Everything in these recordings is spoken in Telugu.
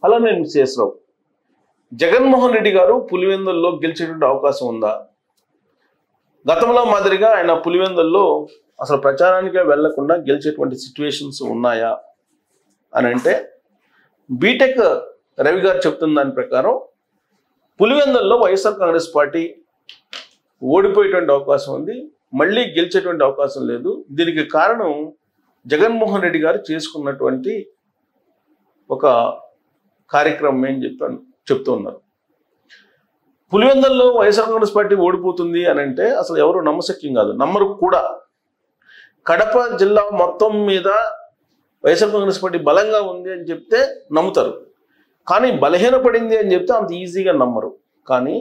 అలానే శేషరావు. జగన్మోహన్ రెడ్డి గారు పులివెందుల్లో గెలిచేటువంటి అవకాశం ఉందా? గతంలో మాదిరిగా ఆయన పులివెందుల్లో అసలు ప్రచారానికే వెళ్లకుండా గెలిచేటువంటి సిచ్యువేషన్స్ ఉన్నాయా అని అంటే, బీటెక్ రవి గారు చెప్తున్న దాని ప్రకారం పులివెందుల్లో వైఎస్ఆర్ కాంగ్రెస్ పార్టీ ఓడిపోయేటువంటి అవకాశం ఉంది, మళ్ళీ గెలిచేటువంటి అవకాశం లేదు. దీనికి కారణం జగన్మోహన్ రెడ్డి గారు చేసుకున్నటువంటి ఒక కార్యక్రమం అని చెప్తూ ఉన్నారు. పులివెందుల్లో వైఎస్ఆర్ కాంగ్రెస్ పార్టీ ఓడిపోతుంది అని అంటే అసలు ఎవరు నమ్మశక్యం కాదు, నమ్మరు కూడా. కడప జిల్లా మొత్తం మీద వైఎస్ఆర్ కాంగ్రెస్ పార్టీ బలంగా ఉంది అని చెప్తే నమ్ముతారు, కానీ బలహీనపడింది అని చెప్తే అంత ఈజీగా నమ్మరు. కానీ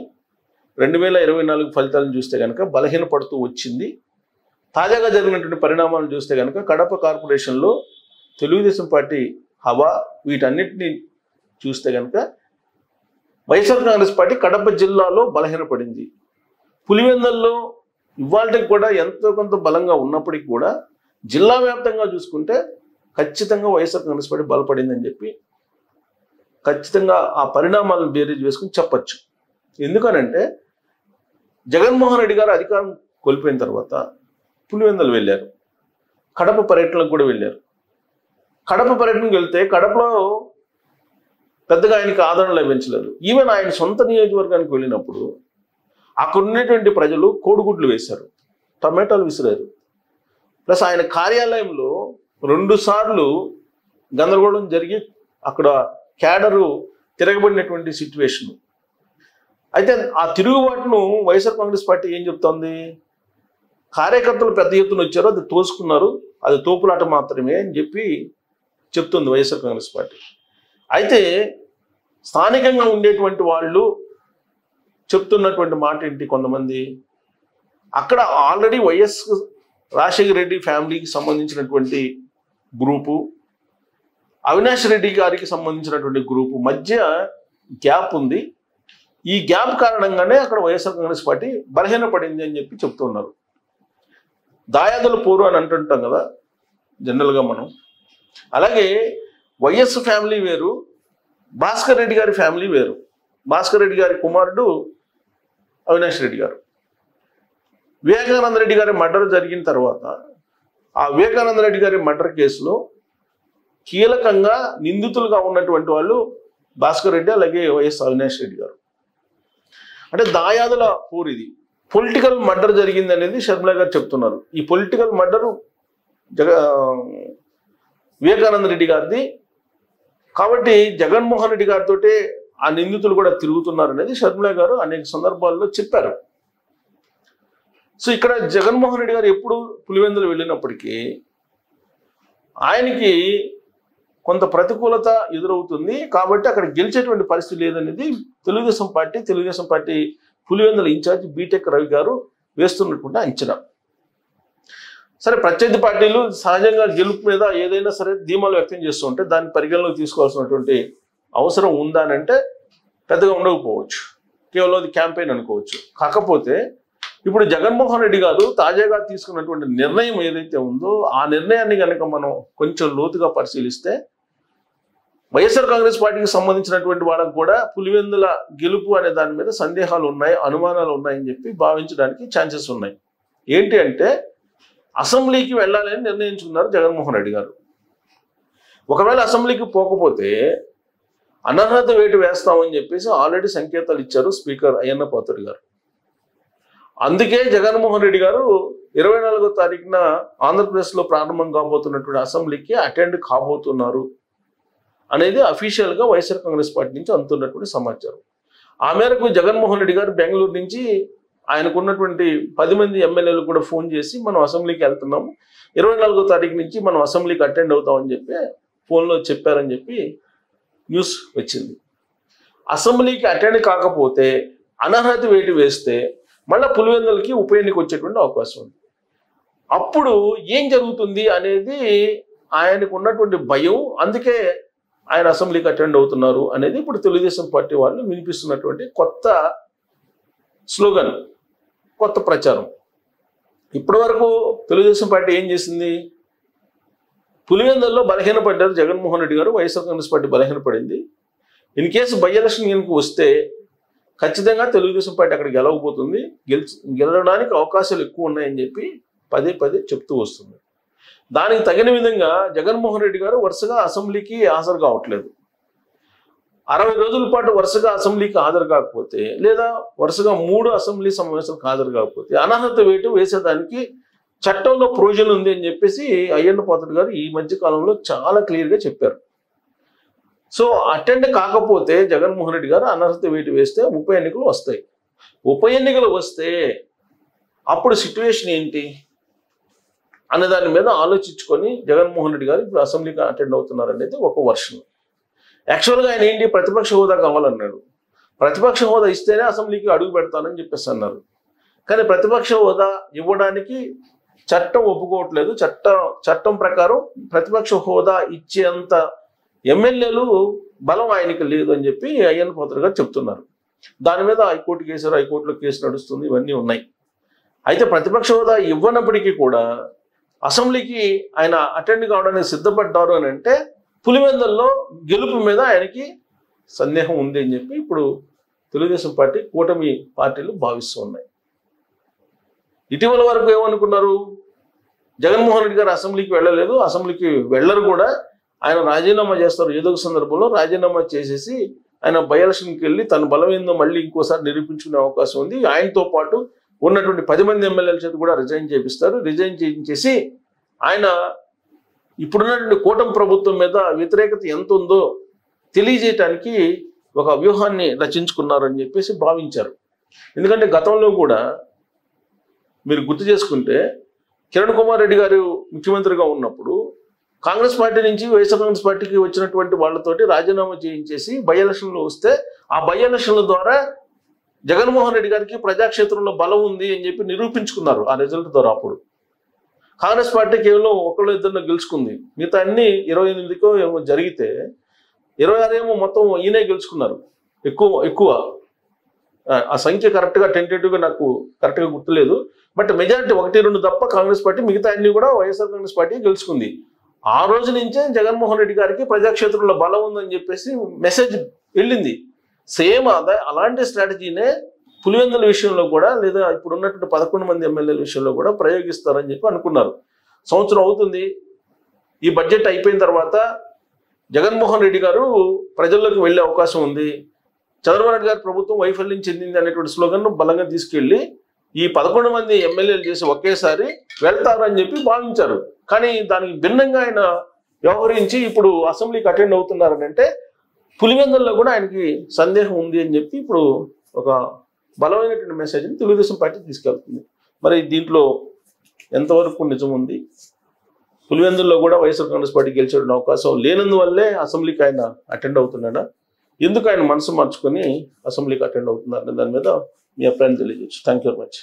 2024 ఫలితాలను చూస్తే కనుక బలహీనపడుతూ వచ్చింది. తాజాగా జరిగినటువంటి పరిణామాలను చూస్తే కనుక కడప కార్పొరేషన్లో తెలుగుదేశం పార్టీ హవా, వీటన్నిటిని చూస్తే కనుక వైఎస్ఆర్ కాంగ్రెస్ పార్టీ కడప జిల్లాలో బలహీనపడింది. పులివెందుల్లో ఇవాళకి కూడా ఎంతో కొంత బలంగా ఉన్నప్పటికీ కూడా జిల్లా వ్యాప్తంగా చూసుకుంటే ఖచ్చితంగా వైఎస్ఆర్ కాంగ్రెస్ పార్టీ బలపడిందని చెప్పి ఖచ్చితంగా ఆ పరిణామాలను బేరీజ్ వేసుకుని చెప్పచ్చు. ఎందుకనంటే జగన్మోహన్ రెడ్డి గారు అధికారం కోల్పోయిన తర్వాత పులివెందులు వెళ్ళారు, కడప పర్యటనకు కూడా వెళ్ళారు. కడప పర్యటనకు వెళ్తే కడపలో పెద్దగా ఆయనకి ఆదరణ లభించలేదు. ఈవెన్ ఆయన సొంత నియోజకవర్గానికి వెళ్ళినప్పుడు అక్కడ ఉన్నటువంటి ప్రజలు కోడిగుడ్లు వేశారు, టమాటాలు విసిరారు. ప్లస్ ఆయన కార్యాలయంలో 2 సార్లు గందరగోళం జరిగి అక్కడ క్యాడరు తిరగబడినటువంటి సిచ్యువేషన్. అయితే ఆ తిరుగుబాటును వైఎస్ఆర్ కాంగ్రెస్ పార్టీ ఏం చెప్తోంది, కార్యకర్తలు పెద్ద ఎత్తున వచ్చారు, అది తోసుకున్నారు, అది తోపులాట మాత్రమే అని చెప్పి చెప్తుంది వైఎస్ఆర్ కాంగ్రెస్ పార్టీ. అయితే స్థానికంగా ఉండేటువంటి వాళ్ళు చెప్తున్నటువంటి మాట ఏంటి, కొంతమంది అక్కడ ఆల్రెడీ వైఎస్ రాజశేఖర రెడ్డి ఫ్యామిలీకి సంబంధించినటువంటి గ్రూపు, అవినాష్ రెడ్డి గారికి సంబంధించినటువంటి గ్రూపు మధ్య గ్యాప్ ఉంది. ఈ గ్యాప్ కారణంగానే అక్కడ వైఎస్ఆర్ కాంగ్రెస్ పార్టీ బలహీనపడింది అని చెప్పి చెప్తున్నారు. దాయాదుల పోరు అని అంటుంటాం కదా జనరల్గా మనం. అలాగే వైఎస్ ఫ్యామిలీ వేరు, భాస్కర్ రెడ్డి గారి ఫ్యామిలీ వేరు. భాస్కర్ రెడ్డి గారి కుమారుడు అవినాష్ రెడ్డి గారు. వివేకానంద రెడ్డి గారి మర్డర్ జరిగిన తర్వాత ఆ వివేకానంద రెడ్డి గారి మర్డర్ కేసులో కీలకంగా నిందితులుగా ఉన్నటువంటి వాళ్ళు భాస్కర్ రెడ్డి, అలాగే వైఎస్ అవినాష్ రెడ్డి గారు. అంటే దాయాదుల పోరు ఇది. పొలిటికల్ మర్డర్ జరిగింది అనేది షర్మిల గారు చెప్తున్నారు. ఈ పొలిటికల్ మర్డరు వివేకానంద రెడ్డి గారిది కాబట్టి జగన్మోహన్ రెడ్డి గారితో ఆ నిందితులు కూడా తిరుగుతున్నారు అనేది షర్మిల గారు అనేక సందర్భాల్లో చెప్పారు. సో ఇక్కడ జగన్మోహన్ రెడ్డి గారు ఎప్పుడు పులివెందులు వెళ్ళినప్పటికీ ఆయనకి కొంత ప్రతికూలత ఎదురవుతుంది కాబట్టి అక్కడ గెలిచేటువంటి పరిస్థితి లేదనేది Telugu Desam party Pulivendula incharge B Tech Ravi garu వేస్తున్నటువంటి అంచనా. సరే, ప్రత్యర్థి పార్టీలు సహజంగా గెలుపు మీద ఏదైనా సరే ధీమాలు వ్యక్తం చేస్తూ ఉంటే దాన్ని పరిగణలోకి తీసుకోవాల్సినటువంటి అవసరం ఉందా అని అంటే పెద్దగా ఉండకపోవచ్చు, కేవలం అది క్యాంపెయిన్ అనుకోవచ్చు. కాకపోతే ఇప్పుడు జగన్మోహన్ రెడ్డి గారు తాజాగా తీసుకున్నటువంటి నిర్ణయం ఏదైతే ఉందో ఆ నిర్ణయాన్ని కనుక మనం కొంచెం లోతుగా పరిశీలిస్తే వైఎస్ఆర్ కాంగ్రెస్ పార్టీకి సంబంధించినటువంటి వాళ్ళకు కూడా పులివెందుల గెలుపు అనే దాని మీద సందేహాలు ఉన్నాయి, అనుమానాలు ఉన్నాయని చెప్పి భావించడానికి ఛాన్సెస్ ఉన్నాయి. ఏంటి అంటే అసెంబ్లీకి వెళ్ళాలని నిర్ణయించుకున్నారు జగన్మోహన్ రెడ్డి గారు. ఒకవేళ అసెంబ్లీకి పోకపోతే అనర్హత వేటు వేస్తామని చెప్పేసి ఆల్రెడీ సంకేతాలు ఇచ్చారు స్పీకర్ అయ్యన్న పాత్రుడు గారు. అందుకే జగన్మోహన్ రెడ్డి గారు 24వ తారీఖున ఆంధ్రప్రదేశ్లో ప్రారంభం కాబోతున్నటువంటి అసెంబ్లీకి అటెండ్ కాబోతున్నారు అనేది అఫీషియల్గా వైఎస్ఆర్ కాంగ్రెస్ పార్టీ నుంచి అందుతున్నటువంటి సమాచారం. ఆ మేరకు జగన్మోహన్ రెడ్డి గారు బెంగళూరు నుంచి ఆయనకున్నటువంటి 10 మంది ఎమ్మెల్యేలు కూడా ఫోన్ చేసి మనం అసెంబ్లీకి వెళ్తున్నాము, 24వ తారీఖు నుంచి మనం అసెంబ్లీకి అటెండ్ అవుతామని చెప్పి ఫోన్లో చెప్పారని చెప్పి న్యూస్ వచ్చింది. అసెంబ్లీకి అటెండ్ కాకపోతే అనర్హత వేటు వేస్తే మళ్ళీ పులివెందులకి ఉప ఎన్నిక వచ్చేటువంటి అవకాశం ఉంది. అప్పుడు ఏం జరుగుతుంది అనేది ఆయనకు ఉన్నటువంటి భయం, అందుకే ఆయన అసెంబ్లీకి అటెండ్ అవుతున్నారు అనేది ఇప్పుడు తెలుగుదేశం పార్టీ వాళ్ళు వినిపిస్తున్నటువంటి కొత్త స్లోగన్, కొత్త ప్రచారం. ఇప్పటి వరకు తెలుగుదేశం పార్టీ ఏం చేసింది, పులివెందుల్లో బలహీనపడ్డారు జగన్మోహన్ రెడ్డి గారు, వైఎస్ఆర్ కాంగ్రెస్ పార్టీ బలహీనపడింది. ఇన్ కేసు బై ఎలక్షన్ కనుక వస్తే ఖచ్చితంగా తెలుగుదేశం పార్టీ అక్కడ గెలవబోతుంది, గెలవడానికి అవకాశాలు ఎక్కువ ఉన్నాయని చెప్పి పదే పదే చెప్తూ వస్తుంది. దానికి తగిన విధంగా జగన్మోహన్ రెడ్డి గారు వరుసగా అసెంబ్లీకి హాజరు కావట్లేదు. 60 రోజుల పాటు వరుసగా అసెంబ్లీకి హాజరు కాకపోతే, లేదా వరుసగా 3 అసెంబ్లీ సమావేశాలకు హాజరు కాకపోతే అనర్హత వేటు వేసేదానికి చట్టంలో ప్రొవిజన్ ఉంది అని చెప్పేసి అయ్యన్న పాత్రుడు గారు ఈ మధ్య కాలంలో చాలా క్లియర్గా చెప్పారు. సో అటెండ్ కాకపోతే జగన్మోహన్ రెడ్డి గారు అనర్హత వేటు వేస్తే ఉప ఎన్నికలు వస్తాయి. ఉప ఎన్నికలు వస్తే అప్పుడు సిట్యుయేషన్ ఏంటి అనే దాని మీద ఆలోచించుకొని జగన్మోహన్ రెడ్డి గారు ఇప్పుడు అసెంబ్లీకి అటెండ్ అవుతున్నారు అనేది ఒక వర్షన్. యాక్చువల్గా ఆయన ఏంటి, ప్రతిపక్ష హోదా కావాలన్నాడు. ప్రతిపక్ష హోదా ఇస్తేనే అసెంబ్లీకి అడుగు పెడతానని చెప్పేసి అన్నారు. కానీ ప్రతిపక్ష హోదా ఇవ్వడానికి చట్టం ఒప్పుకోవట్లేదు. చట్టం ప్రకారం ప్రతిపక్ష హోదా ఇచ్చేంత ఎమ్మెల్యేలు బలం ఆయనకి లేదు అని చెప్పి అయ్యన్న పాత్రుడు గారు చెప్తున్నారు. దాని మీద హైకోర్టు కేసు, హైకోర్టులో కేసు నడుస్తుంది, ఇవన్నీ ఉన్నాయి. అయితే ప్రతిపక్ష హోదా ఇవ్వనప్పటికీ కూడా అసెంబ్లీకి ఆయన అటెండ్ కావడానికి సిద్ధపడ్డారు అని అంటే పులివెందుల్లో గెలుపు మీద ఆయనకి సందేహం ఉంది అని చెప్పి ఇప్పుడు తెలుగుదేశం పార్టీ, కూటమి పార్టీలు భావిస్తూ ఉన్నాయి. ఇటీవల వరకు ఏమనుకున్నారు, జగన్మోహన్ రెడ్డి గారు అసెంబ్లీకి వెళ్ళలేదు, అసెంబ్లీకి వెళ్ళరు కూడా, ఆయన రాజీనామా చేస్తారు. ఏదో ఒక సందర్భంలో రాజీనామా చేసేసి ఆయన బై ఎలక్షన్కి వెళ్ళి తన బలం ఏందో మళ్ళీ ఇంకోసారి నిరూపించుకునే అవకాశం ఉంది. ఆయనతో పాటు ఉన్నటువంటి 10 మంది ఎమ్మెల్యేల చేత కూడా రిజైన్ చేపిస్తారు. రిజైన్ చేయించేసి ఆయన ఇప్పుడున్నటువంటి కూటమి ప్రభుత్వం మీద వ్యతిరేకత ఎంత ఉందో తెలియజేయటానికి ఒక వ్యూహాన్ని రచించుకున్నారని చెప్పేసి భావించారు. ఎందుకంటే గతంలో కూడా మీరు గుర్తు చేసుకుంటే కిరణ్ కుమార్ రెడ్డి గారు ముఖ్యమంత్రిగా ఉన్నప్పుడు కాంగ్రెస్ పార్టీ నుంచి వైఎస్ఆర్ కాంగ్రెస్ పార్టీకి వచ్చినటువంటి వాళ్ళతోటి రాజీనామా చేయించేసి బై ఎలక్షన్లు వస్తే ఆ బై ఎలక్షన్ల ద్వారా జగన్మోహన్ రెడ్డి గారికి ప్రజాక్షేత్రంలో బలం ఉంది అని చెప్పి నిరూపించుకున్నారు. ఆ రిజల్ట్ ద్వారా అప్పుడు కాంగ్రెస్ పార్టీ కేవలం 1-2 గెలుచుకుంది. మిగతా అన్ని 28కో ఏమో జరిగితే 26 ఏమో మొత్తం ఈయనే గెలుచుకున్నారు. ఎక్కువ ఆ సంఖ్య కరెక్ట్గా టెంటేటివ్గా నాకు కరెక్ట్గా గుర్తులేదు. బట్ మెజారిటీ 1-2 తప్ప కాంగ్రెస్ పార్టీ, మిగతా అన్ని కూడా వైఎస్ఆర్ కాంగ్రెస్ పార్టీ గెలుచుకుంది. ఆ రోజు నుంచే జగన్మోహన్ రెడ్డి గారికి ప్రజాక్షేత్రంలో బలం ఉందని చెప్పేసి మెసేజ్ వెళ్ళింది. సేమ్ అలాంటి స్ట్రాటజీనే పులివెందుల విషయంలో కూడా, లేదా ఇప్పుడు ఉన్నటువంటి 11 మంది ఎమ్మెల్యేల విషయంలో కూడా ప్రయోగిస్తారని చెప్పి అనుకున్నారు. సంవత్సరం అవుతుంది. ఈ బడ్జెట్ అయిపోయిన తర్వాత జగన్మోహన్ రెడ్డి గారు ప్రజల్లోకి వెళ్ళే అవకాశం ఉంది, చంద్రబాబు నాయుడు గారి ప్రభుత్వం వైఫల్యం చెందింది అనేటువంటి స్లోగన్ను బలంగా తీసుకెళ్లి ఈ 11 మంది ఎమ్మెల్యేలు చేసి ఒకేసారి వెళ్తారు అని చెప్పి భావించారు. కానీ దానికి భిన్నంగా ఆయన వ్యవహరించి ఇప్పుడు అసెంబ్లీకి అటెండ్ అవుతున్నారని అంటే పులివెందుల్లో కూడా ఆయనకి సందేహం ఉంది అని చెప్పి ఇప్పుడు ఒక బలమైనటువంటి మెసేజ్ని తెలుగుదేశం పార్టీ తీసుకెళ్తుంది. మరి దీంట్లో ఎంతవరకు నిజం ఉంది? పులివెందుల్లో కూడా వైఎస్ఆర్ కాంగ్రెస్ పార్టీ గెలిచే అవకాశం లేనందువల్లే అసెంబ్లీకి ఆయన అటెండ్ అవుతున్నాడా, ఎందుకు ఆయన మనసు మార్చుకొని అసెంబ్లీకి అటెండ్ అవుతున్నారు దాని మీద మీ అభిప్రాయం తెలియజేయచ్చు. Thank you very much.